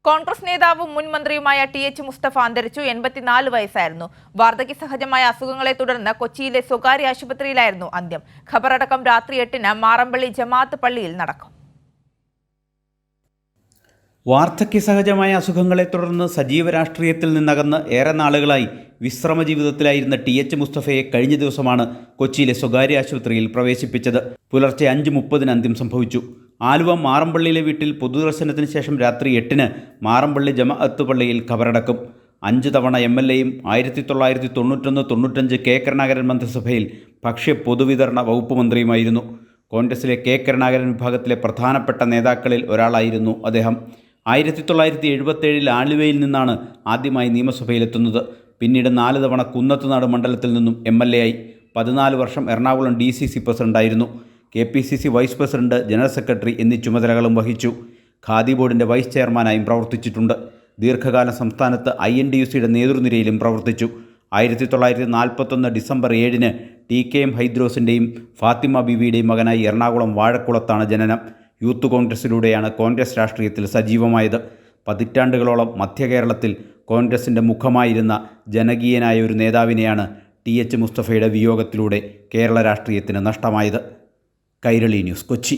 കോൺഗ്രസ് നേതാവും മുൻ മന്ത്രിയുമായ ടി.എച്ച്. മുസ്തഫ അന്തരിച്ചു. 84 വയസ്സായിരുന്നു. വാർദ്ധക്യ സഹജമായ അസുഖങ്ങളെ തുടർന്ന് കൊച്ചിയിലെ സ്വകാര്യ ആശുപത്രിയിലായിരുന്നു അന്ത്യം. ഖബറടക്കം രാത്രി 8-ന് മാറമ്പള്ളി ജമാഅത്ത് പള്ളിയിൽ നടക്കും. വാർദ്ധക്യ സഹജമായ അസുഖങ്ങളെ തുടർന്ന് സജീവ രാഷ്ട്രീയത്തിൽ നിന്നകന്ന് ഏറെ നാളുകളായി വിശ്രമ ജീവിതത്തിലായിരുന്ന ടി.എച്ച്. മുസ്തഫയെ കഴിഞ്ഞ ദിവസമാണ് കൊച്ചിയിലെ സ്വകാര്യ ആശുപത്രിയിൽ പ്രവേശിപ്പിച്ചത്. പുലർച്ചെ 5:30-ന് അന്ത്യം സംഭവിച്ചു. ആലുവ മാറമ്പള്ളിയിലെ വീട്ടിൽ പൊതുദർശനത്തിന് ശേഷം രാത്രി 8-ന് മാറമ്പള്ളി ജമാഅത്ത് പള്ളിയിൽ ഖബറടക്കും. 5 തവണ MLA-യും 1991-95 കെ കരുണാകരൻ മന്ത്രിസഭയിൽ ഭക്ഷ്യ പൊതുവിതരണ വകുപ്പ് മന്ത്രിയുമായിരുന്നു. കോൺഗ്രസിലെ കെ കരുണാകരൻ വിഭാഗത്തിലെ പ്രധാനപ്പെട്ട നേതാക്കളിൽ ഒരാളായിരുന്നു അദ്ദേഹം. 1977 ആലുവയിൽ നിന്നാണ് ആദ്യമായി നിയമസഭയിലെത്തുന്നത്. പിന്നീട് 4 തവണ കുന്നത്തുനാട് മണ്ഡലത്തിൽ നിന്നും MLA ആയി. 14 വർഷം എറണാകുളം DCC പ്രസിഡന്റായിരുന്നു. KPCC vice president, general secretary എന്നീ ചുമതലകളും വഹിച്ചു. ഖാദി ബോർഡിൻ്റെ വൈസ് ചെയർമാനായും പ്രവർത്തിച്ചിട്ടുണ്ട്. ദീർഘകാലം സംസ്ഥാനത്ത് INTUCയുടെ നേതൃനിരയിലും പ്രവർത്തിച്ചു. 1941 ഡിസംബർ 7-ന് TKM ഹൈദ്രോസിൻ്റെയും ഫാത്തിമ ബീവിയുടെയും മകനായി എറണാകുളം വാഴക്കുളത്താണ് ജനനം. യൂത്ത് കോൺഗ്രസിലൂടെയാണ് കോൺഗ്രസ് രാഷ്ട്രീയത്തിൽ സജീവമായത്. പതിറ്റാണ്ടുകളോളം മധ്യകേരളത്തിൽ കോൺഗ്രസിൻ്റെ മുഖമായിരുന്ന ജനകീയനായ ഒരു നേതാവിനെയാണ് ടി.എച്ച്. മുസ്തഫയുടെ വിയോഗത്തിലൂടെ കേരള രാഷ്ട്രീയത്തിന് നഷ്ടമായത്. കൈരളി ന്യൂസ്, കൊച്ചി.